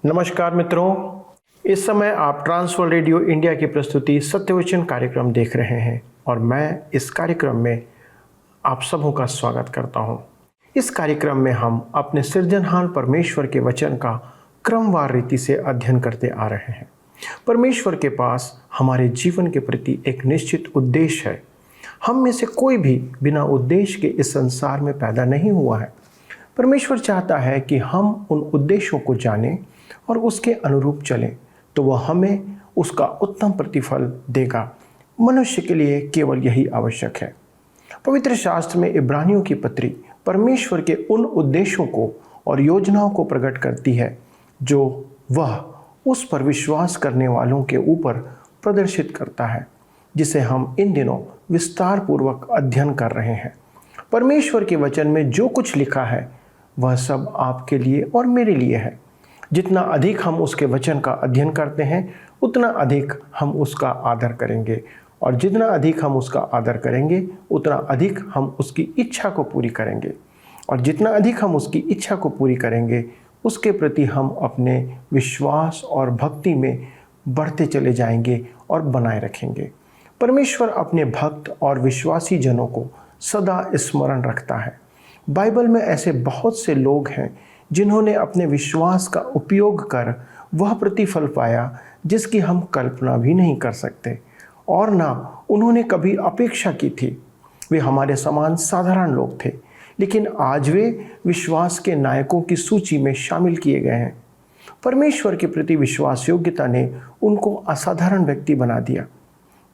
नमस्कार मित्रों, इस समय आप ट्रांसवर्ल्ड रेडियो इंडिया की प्रस्तुति सत्यवचन कार्यक्रम देख रहे हैं और मैं इस कार्यक्रम में आप सबों का स्वागत करता हूं। इस कार्यक्रम में हम अपने सृजनहार परमेश्वर के वचन का क्रमवार रीति से अध्ययन करते आ रहे हैं। परमेश्वर के पास हमारे जीवन के प्रति एक निश्चित उद्देश्य है। हम में से कोई भी बिना उद्देश्य के इस संसार में पैदा नहीं हुआ है। परमेश्वर चाहता है कि हम उन उद्देश्यों को जानें और उसके अनुरूप चलें, तो वह हमें उसका उत्तम प्रतिफल देगा। मनुष्य के लिए केवल यही आवश्यक है। पवित्र शास्त्र में इब्रानियों की पत्री परमेश्वर के उन उद्देश्यों को और योजनाओं को प्रकट करती है जो वह उस पर विश्वास करने वालों के ऊपर प्रदर्शित करता है, जिसे हम इन दिनों विस्तार पूर्वक अध्ययन कर रहे हैं। परमेश्वर के वचन में जो कुछ लिखा है वह सब आपके लिए और मेरे लिए है। जितना अधिक हम उसके वचन का अध्ययन करते हैं उतना अधिक हम उसका आदर करेंगे, और जितना अधिक हम उसका आदर करेंगे उतना अधिक हम उसकी इच्छा को पूरी करेंगे, और जितना अधिक हम उसकी इच्छा को पूरी करेंगे उसके प्रति हम अपने विश्वास और भक्ति में बढ़ते चले जाएंगे और बनाए रखेंगे। परमेश्वर अपने भक्त और विश्वासी जनों को सदा स्मरण रखता है। बाइबल में ऐसे बहुत से लोग हैं जिन्होंने अपने विश्वास का उपयोग कर वह प्रतिफल पाया जिसकी हम कल्पना भी नहीं कर सकते, और ना उन्होंने कभी अपेक्षा की थी। वे हमारे समान साधारण लोग थे, लेकिन आज वे विश्वास के नायकों की सूची में शामिल किए गए हैं। परमेश्वर के प्रति विश्वास योग्यता ने उनको असाधारण व्यक्ति बना दिया।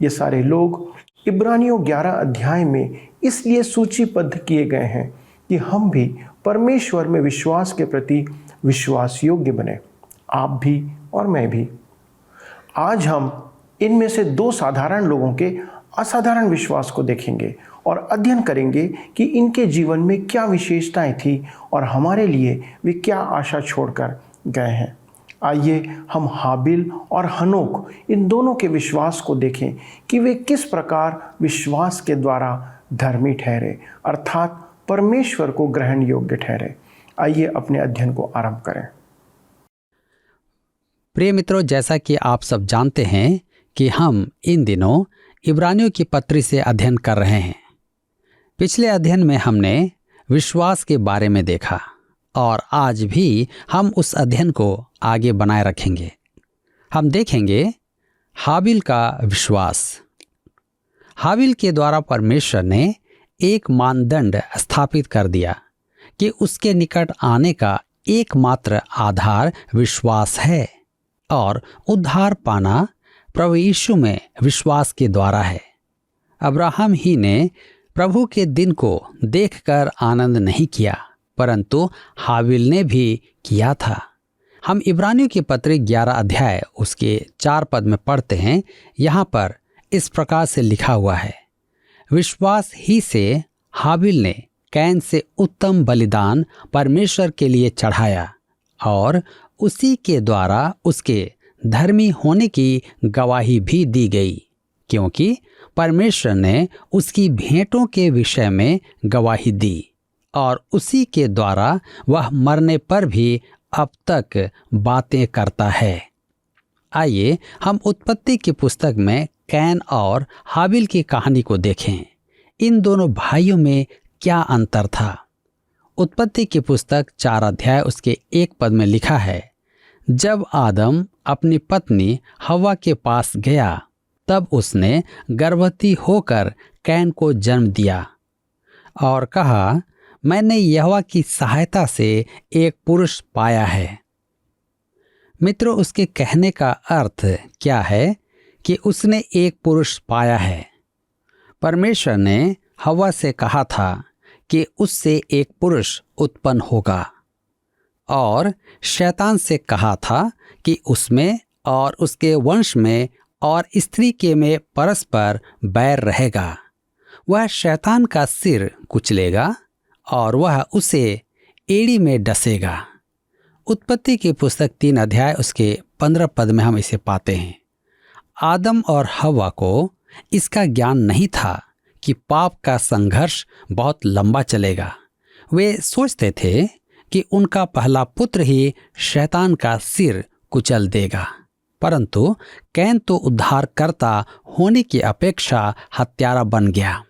ये सारे लोग इब्रानियों 11 अध्याय में इसलिए सूचीबद्ध किए गए हैं कि हम भी परमेश्वर में विश्वास के प्रति विश्वास योग्य बने, आप भी और मैं भी। आज हम इनमें से 2 साधारण लोगों के असाधारण विश्वास को देखेंगे और अध्ययन करेंगे कि इनके जीवन में क्या विशेषताएं थी और हमारे लिए वे क्या आशा छोड़कर गए हैं। आइए हम हाबिल और हनोक इन दोनों के विश्वास को देखें कि वे किस प्रकार विश्वास के द्वारा धर्मी ठहरे, अर्थात परमेश्वर को ग्रहण योग्य ठहरे। आइए अपने अध्ययन को आरंभ करें। प्रिय मित्रों, जैसा कि आप सब जानते हैं कि हम इन दिनों इब्रानियों की पत्री से अध्ययन कर रहे हैं। पिछले अध्ययन में हमने विश्वास के बारे में देखा और आज भी हम उस अध्ययन को आगे बनाए रखेंगे। हम देखेंगे हाबिल का विश्वास। हाबिल के द्वारा परमेश्वर ने एक मानदंड स्थापित कर दिया कि उसके निकट आने का एकमात्र आधार विश्वास है, और उद्धार पाना प्रभु यीशु में विश्वास के द्वारा है। अब्राहम ही ने प्रभु के दिन को देखकर आनंद नहीं किया, परंतु हाबिल ने भी किया था। हम इब्रानियों की पत्री 11 अध्याय उसके 4 पद में पढ़ते हैं। यहाँ पर इस प्रकार से लिखा हुआ है, विश्वास ही से हाबिल ने कैन से उत्तम बलिदान परमेश्वर के लिए चढ़ाया, और उसी के द्वारा उसके धर्मी होने की गवाही भी दी गई, क्योंकि परमेश्वर ने उसकी भेंटों के विषय में गवाही दी, और उसी के द्वारा वह मरने पर भी अब तक बातें करता है। आइए हम उत्पत्ति की पुस्तक में कैन और हाबिल की कहानी को देखें। इन दोनों भाइयों में क्या अंतर था। उत्पत्ति की पुस्तक 4 अध्याय उसके 1 पद में लिखा है, जब आदम अपनी पत्नी हव्वा के पास गया तब उसने गर्भवती होकर कैन को जन्म दिया और कहा, मैंने यहोवा की सहायता से एक पुरुष पाया है। मित्रों, उसके कहने का अर्थ क्या है कि उसने एक पुरुष पाया है। परमेश्वर ने हव्वा से कहा था कि उससे एक पुरुष उत्पन्न होगा, और शैतान से कहा था कि उसमें और उसके वंश में और स्त्री के में परस्पर बैर रहेगा। वह शैतान का सिर कुचलेगा और वह उसे एड़ी में डसेगा। उत्पत्ति की पुस्तक 3 अध्याय उसके 15 पद में हम इसे पाते हैं। आदम और हव्वा को इसका ज्ञान नहीं था कि पाप का संघर्ष बहुत लंबा चलेगा। वे सोचते थे कि उनका पहला पुत्र ही शैतान का सिर कुचल देगा, परंतु कैन तो उद्धारकर्ता होने की अपेक्षा हत्यारा बन गया।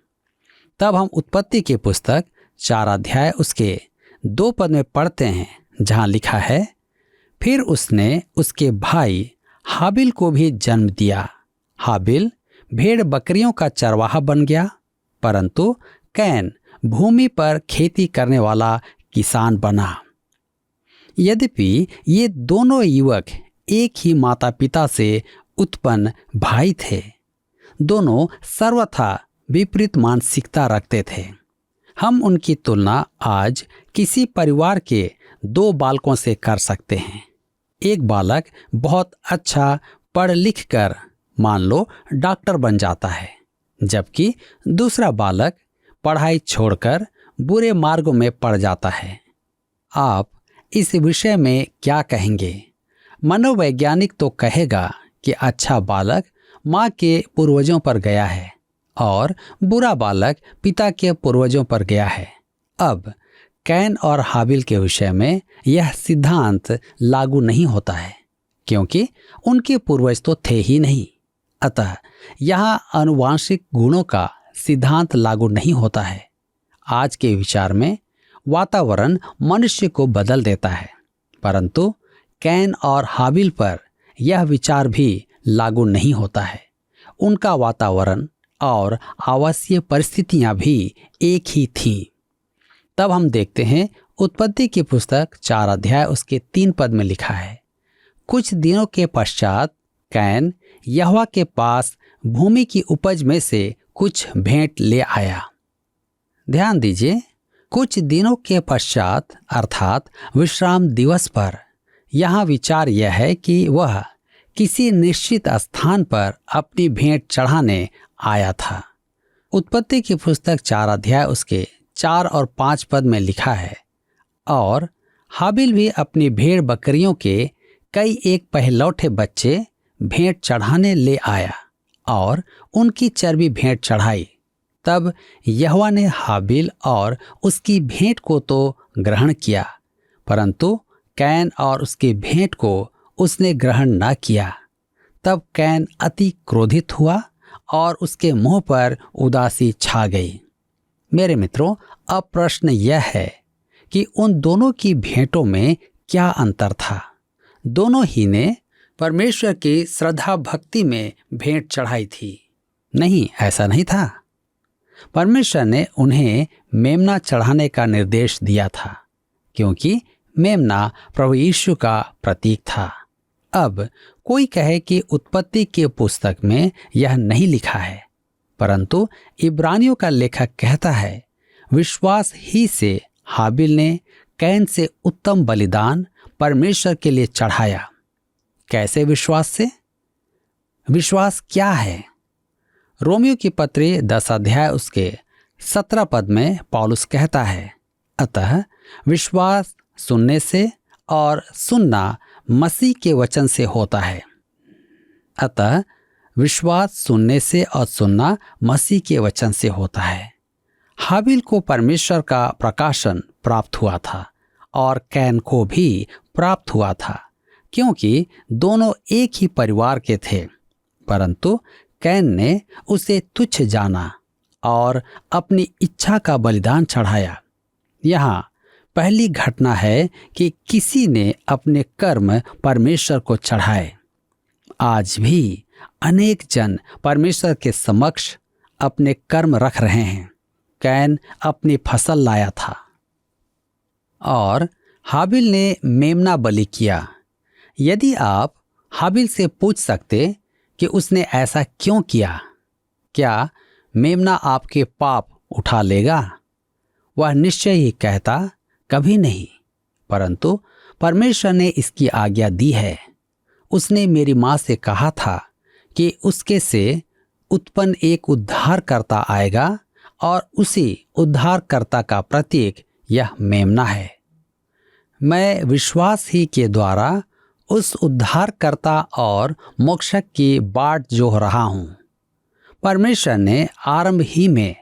तब हम उत्पत्ति की पुस्तक 4 अध्याय उसके 2 पद में पढ़ते हैं, जहां लिखा है, फिर उसने उसके भाई हाबिल को भी जन्म दिया। हाबिल भेड़ बकरियों का चरवाहा बन गया, परंतु कैन भूमि पर खेती करने वाला किसान बना। यद्यपि ये दोनों युवक एक ही माता पिता से उत्पन्न भाई थे, दोनों सर्वथा विपरीत मानसिकता रखते थे। हम उनकी तुलना आज किसी परिवार के 2 बालकों से कर सकते हैं। एक बालक बहुत अच्छा पढ़ लिख कर मान लो डॉक्टर बन जाता है, जबकि दूसरा बालक पढ़ाई छोड़कर बुरे मार्गों में पड़ जाता है। आप इस विषय में क्या कहेंगे? मनोवैज्ञानिक तो कहेगा कि अच्छा बालक माँ के पूर्वजों पर गया है और बुरा बालक पिता के पूर्वजों पर गया है। अब कैन और हाबिल के विषय में यह सिद्धांत लागू नहीं होता है, क्योंकि उनके पूर्वज तो थे ही नहीं। अतः यहाँ आनुवांशिक गुणों का सिद्धांत लागू नहीं होता है। आज के विचार में वातावरण मनुष्य को बदल देता है, परंतु कैन और हाबिल पर यह विचार भी लागू नहीं होता है। उनका वातावरण और आवासीय परिस्थितियां भी एक ही थीं। तब हम देखते हैं उत्पत्ति की पुस्तक 4 अध्याय उसके 3 पद में लिखा है, कुछ दिनों के पश्चात कैन यहोवा के पास भूमि की उपज में से कुछ भेंट ले आया। ध्यान दीजिए, कुछ दिनों के पश्चात अर्थात विश्राम दिवस पर। यहाँ विचार यह है कि वह किसी निश्चित स्थान पर अपनी भेंट चढ़ाने आया था। उत्पत्ति की पुस्तक 4 अध्याय उसके 4 और 5 पद में लिखा है, और हाबिल भी अपनी भेड़ बकरियों के कई एक पहलौठे बच्चे भेंट चढ़ाने ले आया और उनकी चर्बी भेंट चढ़ाई। तब यहोवा ने हाबिल और उसकी भेंट को तो ग्रहण किया, परंतु कैन और उसकी भेंट को उसने ग्रहण न किया। तब कैन अति क्रोधित हुआ और उसके मुंह पर उदासी छा गई। मेरे मित्रों, अब प्रश्न यह है कि उन दोनों की भेंटों में क्या अंतर था? दोनों ही ने परमेश्वर की श्रद्धा भक्ति में भेंट चढ़ाई थी। नहीं, ऐसा नहीं था। परमेश्वर ने उन्हें मेमना चढ़ाने का निर्देश दिया था, क्योंकि मेमना प्रभु यीशु का प्रतीक था। अब कोई कहे कि उत्पत्ति की पुस्तक में यह नहीं लिखा है, परंतु इब्रानियों का लेखक कहता है, विश्वास ही से हाबिल ने कैन से उत्तम बलिदान परमेश्वर के लिए चढ़ाया। कैसे विश्वास से? विश्वास क्या है? रोमियो की पत्री 10 अध्याय उसके 17 पद में पौलुस कहता है, अतः विश्वास सुनने से और सुनना मसीह के वचन से होता है। अतः विश्वास सुनने से और सुनना मसीह के वचन से होता है। हाबिल को परमेश्वर का प्रकाशन प्राप्त हुआ था और कैन को भी प्राप्त हुआ था, क्योंकि दोनों एक ही परिवार के थे, परंतु कैन ने उसे तुच्छ जाना और अपनी इच्छा का बलिदान चढ़ाया। यहाँ पहली घटना है कि किसी ने अपने कर्म परमेश्वर को चढ़ाए। आज भी अनेक जन परमेश्वर के समक्ष अपने कर्म रख रहे हैं। कैन अपनी फसल लाया था और हाबिल ने मेमना बलि किया। यदि आप हाबिल से पूछ सकते कि उसने ऐसा क्यों किया, क्या मेमना आपके पाप उठा लेगा? वह निश्चय ही कहता, कभी नहीं, परंतु परमेश्वर ने इसकी आज्ञा दी है। उसने मेरी माँ से कहा था कि उसके से उत्पन्न एक उद्धारकर्ता आएगा और उसी उद्धारकर्ता का प्रतीक यह मेमना है। मैं विश्वास ही के द्वारा उस उद्धारकर्ता और मोक्षक की बाट जोह रहा हूँ। परमेश्वर ने आरंभ ही में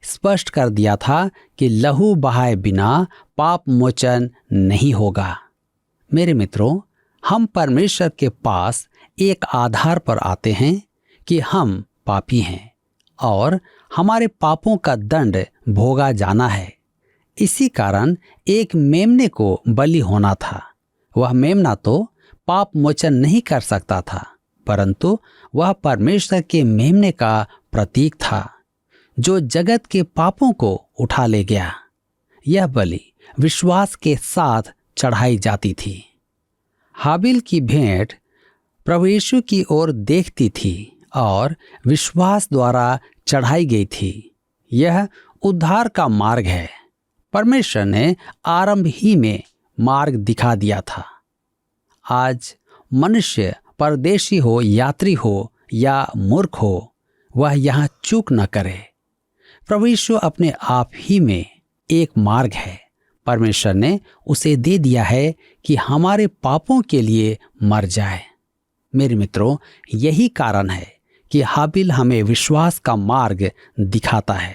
स्पष्ट कर दिया था कि लहू बहाए बिना पाप मोचन नहीं होगा। मेरे मित्रों, हम परमेश्वर के पास एक आधार पर आते हैं कि हम पापी हैं और हमारे पापों का दंड भोगा जाना है। इसी कारण एक मेमने को बलि होना था। वह मेमना तो पाप मोचन नहीं कर सकता था, परंतु वह परमेश्वर के मेमने का प्रतीक था जो जगत के पापों को उठा ले गया। यह बलि विश्वास के साथ चढ़ाई जाती थी। हाबिल की भेंट प्रभु यीशु की ओर देखती थी और विश्वास द्वारा चढ़ाई गई थी। यह उद्धार का मार्ग है। परमेश्वर ने आरंभ ही में मार्ग दिखा दिया था। आज मनुष्य परदेशी हो, यात्री हो या मूर्ख हो, वह यहाँ चूक न करे। प्रभु यीशु अपने आप ही में एक मार्ग है। परमेश्वर ने उसे दे दिया है कि हमारे पापों के लिए मर जाए। मेरे मित्रों, यही कारण है कि हाबिल हमें विश्वास का मार्ग दिखाता है,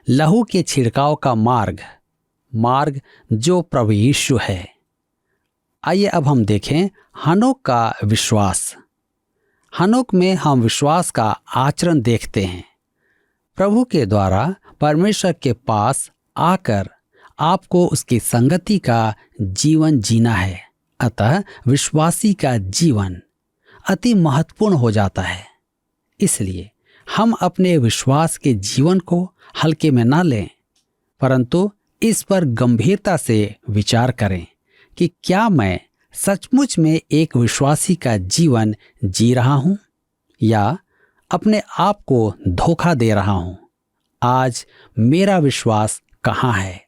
लहू के छिड़काव का मार्ग जो प्रभु यीशु है। आइए अब हम देखें हनोक का विश्वास। हनोक में हम विश्वास का आचरण देखते हैं। प्रभु के द्वारा परमेश्वर के पास आकर आपको उसकी संगति का जीवन जीना है। अतः विश्वासी का जीवन अति महत्वपूर्ण हो जाता है। इसलिए हम अपने विश्वास के जीवन को हल्के में ना लें, परंतु इस पर गंभीरता से विचार करें कि क्या मैं सचमुच में एक विश्वासी का जीवन जी रहा हूं या अपने आप को धोखा दे रहा हूं। आज मेरा विश्वास कहाँ है,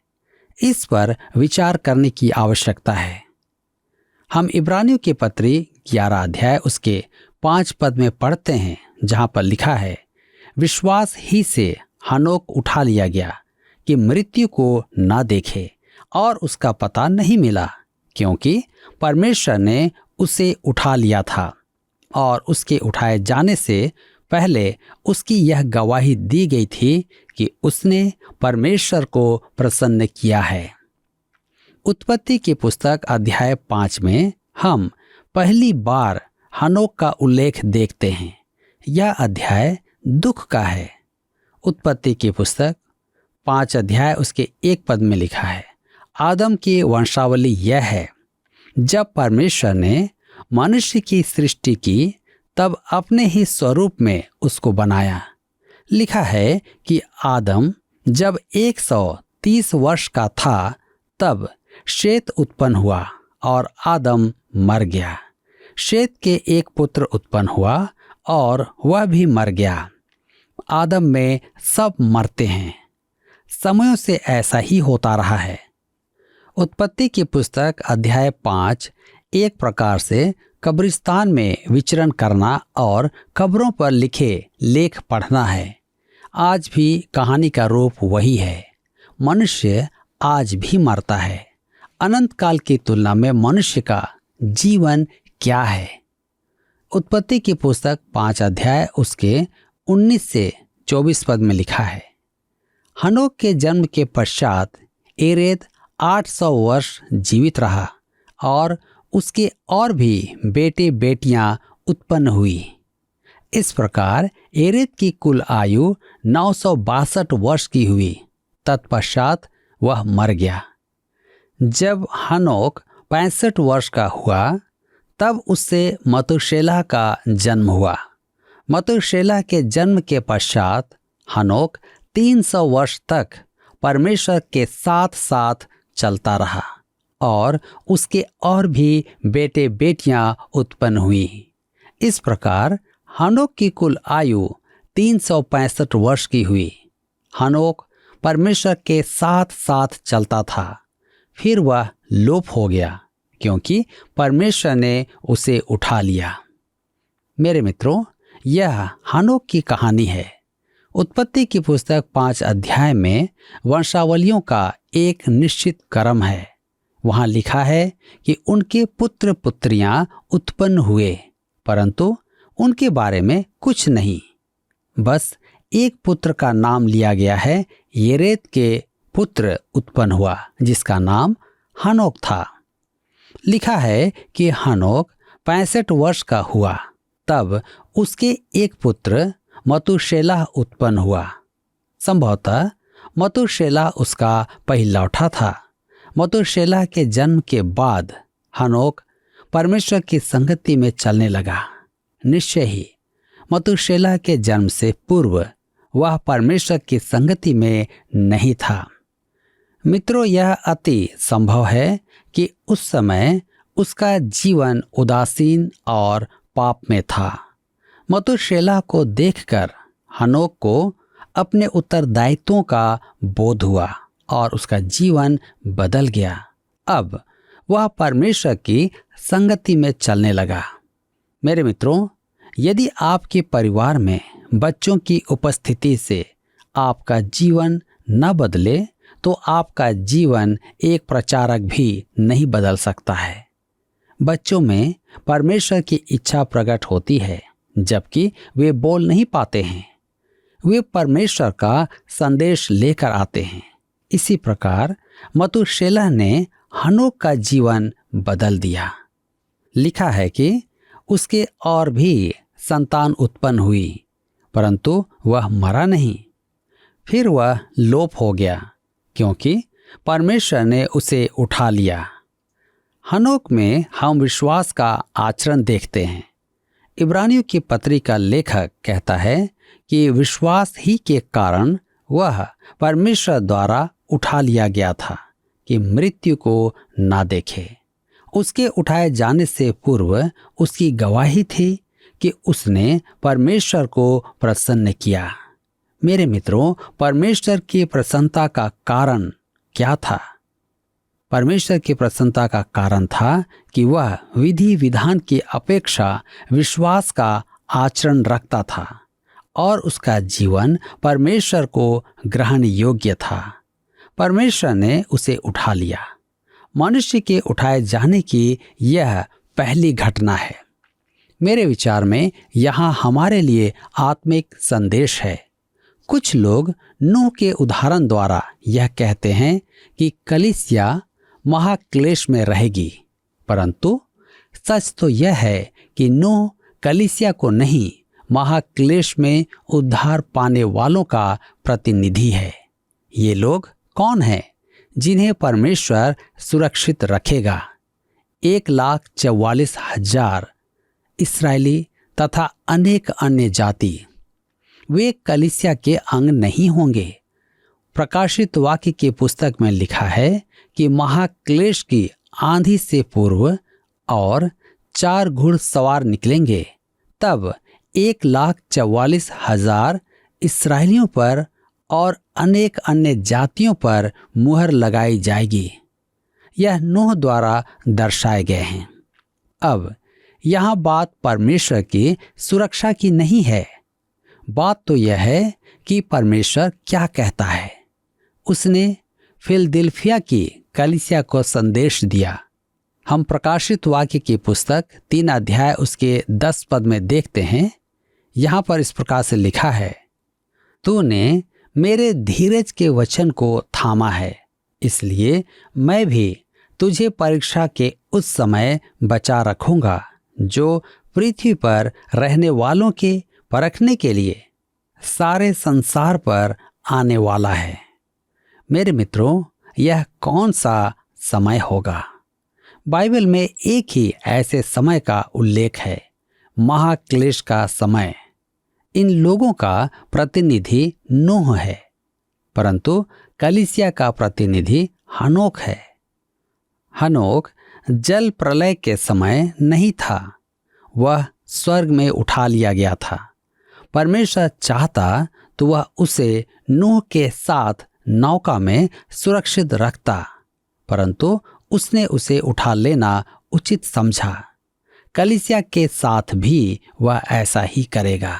इस पर विचार करने की आवश्यकता है। हम इब्रानियों की पत्री 11 अध्याय उसके 5 पद में पढ़ते हैं, जहां पर लिखा है, विश्वास ही से हनोक उठा लिया गया कि मृत्यु को ना देखे और उसका पता नहीं मिला, क्योंकि परमेश्वर ने उसे उठा लिया था। और उसके उठाए जाने से पहले उसकी यह गवाही दी गई थी कि उसने परमेश्वर को प्रसन्न किया है। उत्पत्ति की पुस्तक अध्याय 5 में हम पहली बार हनोक का उल्लेख देखते हैं। यह अध्याय दुख का है। उत्पत्ति की पुस्तक 5 अध्याय उसके 1 पद में लिखा है, आदम की वंशावली यह है, जब परमेश्वर ने मनुष्य की सृष्टि की तब अपने ही स्वरूप में उसको बनाया। लिखा है कि आदम जब 130 वर्ष का था तब शेत उत्पन्न हुआ और आदम मर गया। शेत के एक पुत्र उत्पन्न हुआ और वह भी मर गया। आदम में सब मरते हैं। समयों से ऐसा ही होता रहा है। उत्पत्ति की पुस्तक अध्याय 5 एक प्रकार से कब्रिस्तान में विचरण करना और कब्रों पर लिखे लेख पढ़ना है। आज भी कहानी का रूप वही है। मनुष्य आज भी मरता है। अनंत काल की तुलना में मनुष्य का जीवन क्या है? उत्पत्ति की पुस्तक 5 अध्याय उसके 19 से 24 पद में लिखा है, हनोक के जन्म के पश्चात एरेद 800 वर्ष जीवित रहा और उसके और भी बेटे बेटियां उत्पन्न हुई। इस प्रकार एरेद की कुल आयु 962 वर्ष की हुई। तत्पश्चात वह मर गया। जब हनोक 65 वर्ष का हुआ तब उससे मतुशेलह का जन्म हुआ। मतुशेलह के जन्म के पश्चात हनोक 300 वर्ष तक परमेश्वर के साथ साथ चलता रहा और उसके और भी बेटे बेटियां उत्पन्न हुई। इस प्रकार हनोक की कुल आयु 365 वर्ष की हुई। हनोक परमेश्वर के साथ साथ चलता था, फिर वह लोप हो गया क्योंकि परमेश्वर ने उसे उठा लिया। मेरे मित्रों, यह हनोक की कहानी है। उत्पत्ति की पुस्तक 5 अध्याय में वंशावलियों का एक निश्चित क्रम है। वहां लिखा है कि उनके पुत्र पुत्रियां उत्पन्न हुए, परंतु उनके बारे में कुछ नहीं। बस एक पुत्र का नाम लिया गया है। येरेद के पुत्र उत्पन्न हुआ जिसका नाम हनोक था। लिखा है कि हनोक 65 वर्ष का हुआ तब उसके एक पुत्र मतुशेलह उत्पन्न हुआ। संभवतः मतुशेलह उसका पहिलौठा था। मतुशेलह के जन्म के बाद हनोक परमेश्वर की संगति में चलने लगा। निश्चय ही मतुशेलह के जन्म से पूर्व वह परमेश्वर की संगति में नहीं था। मित्रों, यह अति संभव है कि उस समय उसका जीवन उदासीन और पाप में था। मतुशेलह को देखकर हनोक को अपने उत्तरदायित्वों का बोध हुआ और उसका जीवन बदल गया। अब वह परमेश्वर की संगति में चलने लगा। मेरे मित्रों, यदि आपके परिवार में बच्चों की उपस्थिति से आपका जीवन न बदले तो आपका जीवन एक प्रचारक भी नहीं बदल सकता है। बच्चों में परमेश्वर की इच्छा प्रकट होती है जबकि वे बोल नहीं पाते हैं। वे परमेश्वर का संदेश लेकर आते हैं। इसी प्रकार मतुशेलह ने हनोक का जीवन बदल दिया। लिखा है कि उसके और भी संतान उत्पन्न हुई परंतु वह मरा नहीं। फिर वह लोप हो गया क्योंकि परमेश्वर ने उसे उठा लिया। हनोक में हम विश्वास का आचरण देखते हैं। इब्रानियों की पत्री का लेखक कहता है कि विश्वास ही के कारण वह परमेश्वर द्वारा उठा लिया गया था कि मृत्यु को ना देखे। उसके उठाए जाने से पूर्व उसकी गवाही थी कि उसने परमेश्वर को प्रसन्न किया। मेरे मित्रों, परमेश्वर की प्रसन्नता का कारण क्या था? परमेश्वर की प्रसन्नता का कारण था कि वह विधि विधान की अपेक्षा विश्वास का आचरण रखता था और उसका जीवन परमेश्वर को ग्रहण योग्य था। परमेश्वर ने उसे उठा लिया। मनुष्य के उठाए जाने की यह पहली घटना है। मेरे विचार में यहाँ हमारे लिए आत्मिक संदेश है। कुछ लोग नूह के उदाहरण द्वारा यह कहते हैं कि कलीसिया महाक्लेश में रहेगी, परंतु सच तो यह है कि नूह कलीसिया को नहीं, महाक्लेश में उद्धार पाने वालों का प्रतिनिधि है। ये लोग कौन हैं जिन्हें परमेश्वर सुरक्षित रखेगा? 1,44,000 इस्राएली तथा अनेक अन्य जाति। वे कलीसिया के अंग नहीं होंगे। प्रकाशित वाक्य की पुस्तक में लिखा है कि महाक्लेश की आंधी से पूर्व और 4 घुड़सवार निकलेंगे, तब 1,44,000 इस्राएलियों पर और अनेक अन्य जातियों पर मुहर लगाई जाएगी। यह नूह द्वारा दर्शाए गए हैं। अब यहाँ बात परमेश्वर की सुरक्षा की नहीं है। बात तो यह है कि परमेश्वर क्या कहता है। उसने फिलदिल्फिया की कलीसिया को संदेश दिया। हम प्रकाशित वाक्य की पुस्तक 3 अध्याय उसके 10 पद में देखते हैं। यहाँ पर इस प्रकार से लिखा है, तूने मेरे धीरज के वचन को थामा है, इसलिए मैं भी तुझे परीक्षा के उस समय बचा रखूंगा जो पृथ्वी पर रहने वालों के परखने के लिए सारे संसार पर आने वाला है। मेरे मित्रों, यह कौन सा समय होगा? बाइबल में एक ही ऐसे समय का उल्लेख है, महाक्लेश का समय। इन लोगों का प्रतिनिधि नूह है, परंतु कलीसिया का प्रतिनिधि हनोक है। हनोक जल प्रलय के समय नहीं था, वह स्वर्ग में उठा लिया गया था। परमेश्वर चाहता तो वह उसे नूह के साथ नौका में सुरक्षित रखता, परंतु उसने उसे उठा लेना उचित समझा। कलीसिया के साथ भी वह ऐसा ही करेगा।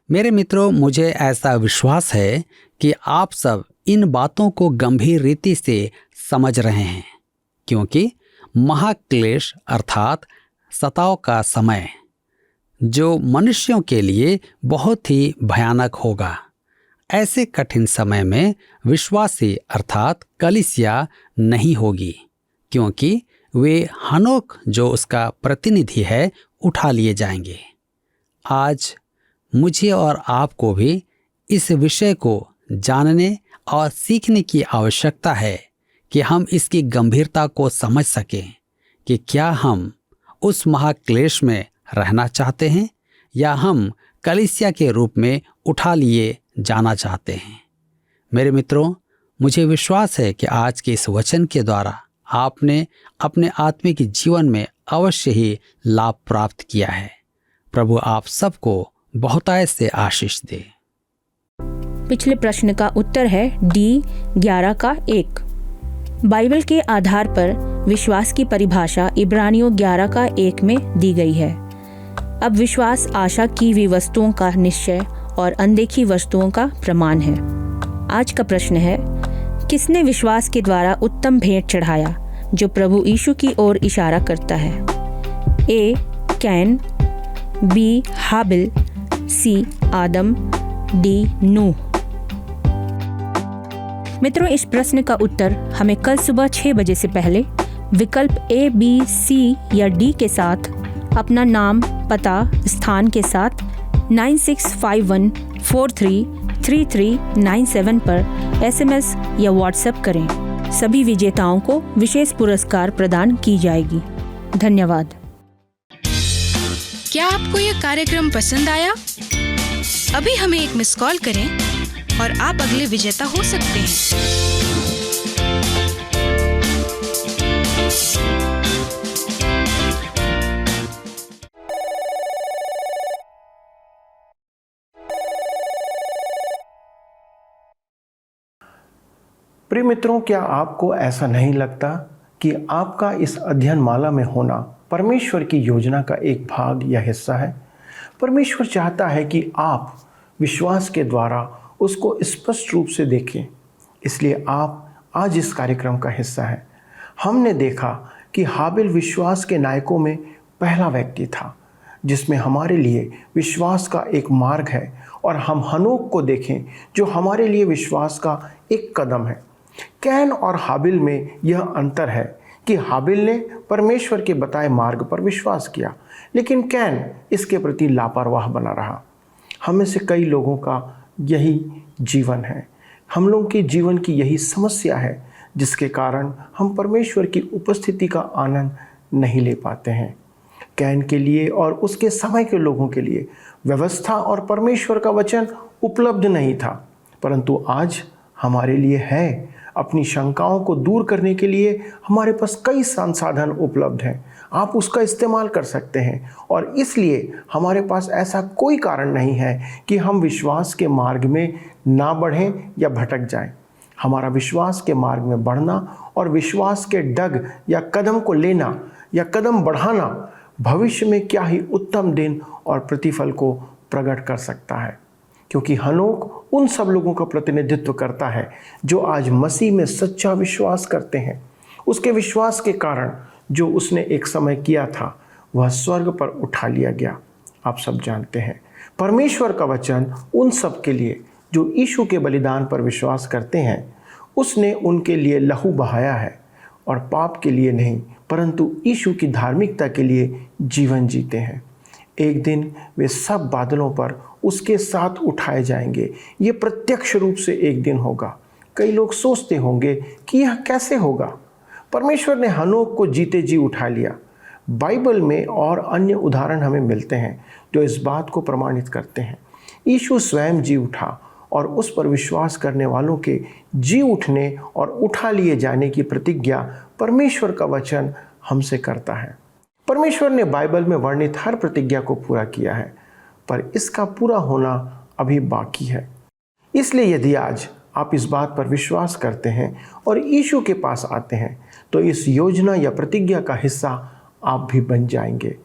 मेरे मित्रों, मुझे ऐसा विश्वास है कि आप सब इन बातों को गंभीर रीति से समझ रहे हैं, क्योंकि महाक्लेश अर्थात सताव का समय जो मनुष्यों के लिए बहुत ही भयानक होगा। ऐसे कठिन समय में विश्वासी अर्थात कलीसिया नहीं होगी, क्योंकि वे हनोक जो उसका प्रतिनिधि है उठा लिए जाएंगे। आज मुझे और आपको भी इस विषय को जानने और सीखने की आवश्यकता है कि हम इसकी गंभीरता को समझ सकें कि क्या हम उस महाक्लेश में रहना चाहते हैं या हम कलीसिया के रूप में उठा लिए जाना चाहते हैं। मेरे मित्रों, मुझे विश्वास है कि आज के इस वचन के द्वारा आपने अपने आत्मिक जीवन में अवश्य ही लाभ प्राप्त किया है। प्रभु आप सबको बहुतायत से आशीष दे। पिछले प्रश्न का उत्तर है डी 11 का 1। बाइबल के आधार पर विश्वास की परिभाषा इब्रानियों 11 का 1 में दी गई है। अब विश्वास आशा की हुई वस्तुओं का निश्चय और अनदेखी वस्तुओं का प्रमाण है। आज का प्रश्न है, किसने विश्वास के द्वारा उत्तम भेंट चढ़ाया जो प्रभु यीशु की ओर इशारा करता है? ए कैन, बी हाबिल, सी आदम, डी नूह। मित्रों, इस प्रश्न का उत्तर हमें कल सुबह 6 बजे से पहले विकल्प ए, बी, सी या डी के साथ अपना नाम, पता, स्थान के साथ 9651433397 पर SMS या WhatsApp करें। सभी विजेताओं को विशेष पुरस्कार प्रदान की जाएगी। धन्यवाद। क्या आपको यह कार्यक्रम पसंद आया? अभी हमें एक मिस कॉल करें और आप अगले विजेता हो सकते हैं। प्रिय मित्रों, क्या आपको ऐसा नहीं लगता कि आपका इस अध्ययन माला में होना परमेश्वर की योजना का एक भाग या हिस्सा है? परमेश्वर चाहता है कि आप विश्वास के द्वारा उसको स्पष्ट रूप से देखें, इसलिए आप आज इस कार्यक्रम का हिस्सा हैं। हमने देखा कि हाबिल विश्वास के नायकों में पहला व्यक्ति था जिसमें हमारे लिए विश्वास का एक मार्ग है, और हम हनोक को देखें जो हमारे लिए विश्वास का एक कदम है। कैन और हाबिल में यह अंतर है कि हाबिल ने परमेश्वर के बताए मार्ग पर विश्वास किया, लेकिन कैन इसके प्रति लापरवाह बना रहा। हम में से कई लोगों का यही जीवन है, हम लोगों के जीवन की यही समस्या है, जिसके कारण हम परमेश्वर की उपस्थिति का आनंद नहीं ले पाते हैं। कैन के लिए और उसके समय के लोगों के लिए व्यवस्था और परमेश्वर का वचन उपलब्ध नहीं था, परंतु आज हमारे लिए है। अपनी शंकाओं को दूर करने के लिए हमारे पास कई संसाधन उपलब्ध हैं, आप उसका इस्तेमाल कर सकते हैं, और इसलिए हमारे पास ऐसा कोई कारण नहीं है कि हम विश्वास के मार्ग में ना बढ़ें या भटक जाएं। हमारा विश्वास के मार्ग में बढ़ना और विश्वास के डग या कदम को लेना या कदम बढ़ाना भविष्य में क्या ही उत्तम दिन और प्रतिफल को प्रकट कर सकता है, क्योंकि हनोक उन सब लोगों का प्रतिनिधित्व करता है जो आज मसीह में सच्चा विश्वास करते हैं। उसके विश्वास के कारण जो उसने एक समय किया था वह स्वर्ग पर उठा लिया गया। आप सब जानते हैं परमेश्वर का वचन उन सब के लिए जो यीशु के बलिदान पर विश्वास करते हैं, उसने उनके लिए लहू बहाया है, और पाप के लिए नहीं परंतु यीशु की धार्मिकता के लिए जीवन जीते हैं। एक दिन वे सब बादलों पर उसके साथ उठाए जाएंगे। ये प्रत्यक्ष रूप से एक दिन होगा। कई लोग सोचते होंगे कि यह कैसे होगा। परमेश्वर ने हनोक को जीते जी उठा लिया। बाइबल में और अन्य उदाहरण हमें मिलते हैं जो इस बात को प्रमाणित करते हैं। यीशु स्वयं जी उठा और उस पर विश्वास करने वालों के जी उठने और उठा लिए जाने की प्रतिज्ञा परमेश्वर का वचन हमसे करता है। परमेश्वर ने बाइबल में वर्णित हर प्रतिज्ञा को पूरा किया है, पर इसका पूरा होना अभी बाकी है। इसलिए यदि आज आप इस बात पर विश्वास करते हैं और यीशु के पास आते हैं, तो इस योजना या प्रतिज्ञा का हिस्सा आप भी बन जाएंगे।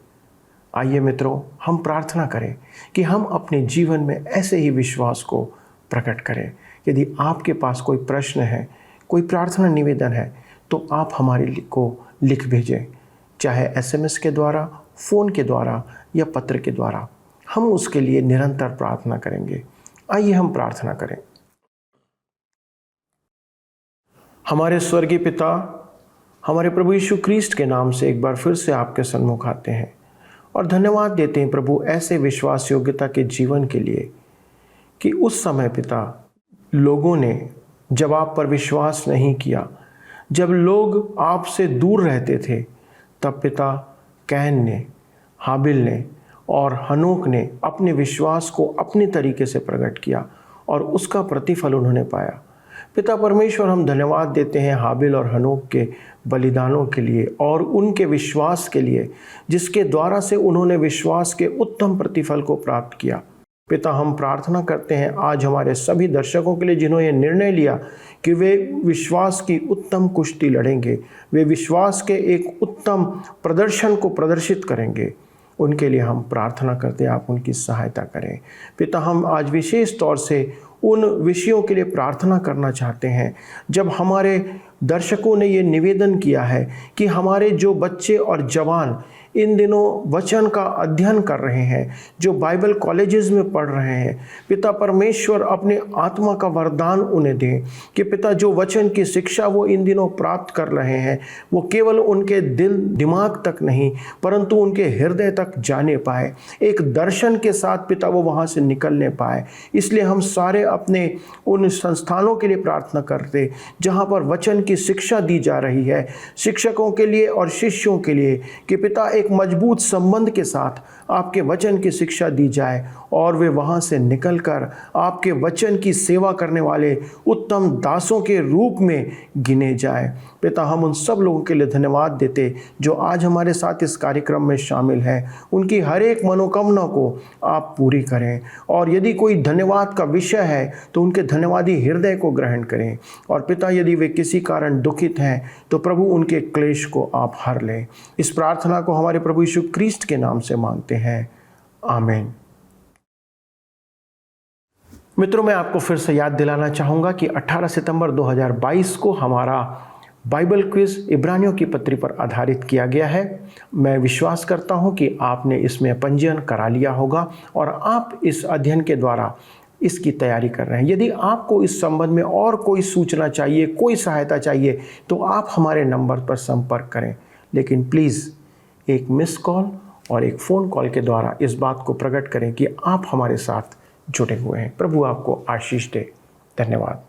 आइए मित्रों, हम प्रार्थना करें कि हम अपने जीवन में ऐसे ही विश्वास को प्रकट करें। यदि आपके पास कोई प्रश्न है, कोई प्रार्थना निवेदन है, तो आप हमारे को लिख भेजें, चाहे SMS के द्वारा, फ़ोन के द्वारा या पत्र के द्वारा, हम उसके लिए निरंतर प्रार्थना करेंगे। आइए हम प्रार्थना करें। हमारे स्वर्गीय पिता, हमारे प्रभु यीशु ख्रीस्ट के नाम से एक बार फिर से आपके सन्मुख आते हैं और धन्यवाद देते हैं प्रभु ऐसे विश्वास योग्यता के जीवन के लिए कि उस समय पिता लोगों ने जब आप पर विश्वास नहीं किया, जब लोग आपसे दूर रहते थे, तब पिता कैन ने, हाबिल ने और हनोक ने अपने विश्वास को अपने तरीके से प्रकट किया और उसका प्रतिफल उन्होंने पाया। पिता परमेश्वर, हम धन्यवाद देते हैं हाबिल और हनोक के बलिदानों के लिए और उनके विश्वास के लिए, जिसके द्वारा से उन्होंने विश्वास के उत्तम प्रतिफल को प्राप्त किया। पिता, हम प्रार्थना करते हैं आज हमारे सभी दर्शकों के लिए जिन्होंने ये निर्णय लिया कि वे विश्वास की उत्तम कुश्ती लड़ेंगे, वे विश्वास के एक उत्तम प्रदर्शन को प्रदर्शित करेंगे, उनके लिए हम प्रार्थना करते हैं आप उनकी सहायता करें। पिता, हम आज विशेष तौर से उन विषयों के लिए प्रार्थना करना चाहते हैं जब हमारे दर्शकों ने ये निवेदन किया है कि हमारे जो बच्चे और जवान इन दिनों वचन का अध्ययन कर रहे हैं, जो बाइबल कॉलेजेस में पढ़ रहे हैं, पिता परमेश्वर अपने आत्मा का वरदान उन्हें दें कि पिता जो वचन की शिक्षा वो इन दिनों प्राप्त कर रहे हैं वो केवल उनके दिल दिमाग तक नहीं परंतु उनके हृदय तक जाने पाए, एक दर्शन के साथ पिता वो वहाँ से निकलने पाए। इसलिए हम सारे अपने उन संस्थानों के लिए प्रार्थना करते जहाँ पर वचन की शिक्षा दी जा रही है, शिक्षकों के लिए और शिष्यों के लिए, कि पिता एक मजबूत संबंध के साथ आपके वचन की शिक्षा दी जाए और वे वहाँ से निकलकर आपके वचन की सेवा करने वाले उत्तम दासों के रूप में गिने जाए। पिता, हम उन सब लोगों के लिए धन्यवाद देते जो आज हमारे साथ इस कार्यक्रम में शामिल हैं, उनकी हर एक मनोकामना को आप पूरी करें और यदि कोई धन्यवाद का विषय है तो उनके धन्यवादी हृदय को ग्रहण करें और पिता यदि वे किसी कारण दुखित हैं तो प्रभु उनके क्लेश को आप हर लें। इस प्रार्थना को हमारे प्रभु यीशु ख्रीस्ट के नाम से मांगते हैं, आमीन। मित्रों, मैं आपको फिर से याद दिलाना चाहूँगा कि 18 सितंबर 2022 को हमारा बाइबल क्विज इब्रानियों की पत्री पर आधारित किया गया है। मैं विश्वास करता हूँ कि आपने इसमें पंजीयन करा लिया होगा और आप इस अध्ययन के द्वारा इसकी तैयारी कर रहे हैं। यदि आपको इस संबंध में और कोई सूचना चाहिए, कोई सहायता चाहिए तो आप हमारे नंबर पर संपर्क करें, लेकिन प्लीज़ एक मिस कॉल और एक फ़ोन कॉल के द्वारा इस बात को प्रकट करें कि आप हमारे साथ जुड़े हुए हैं। प्रभु आपको आशीष दे। धन्यवाद।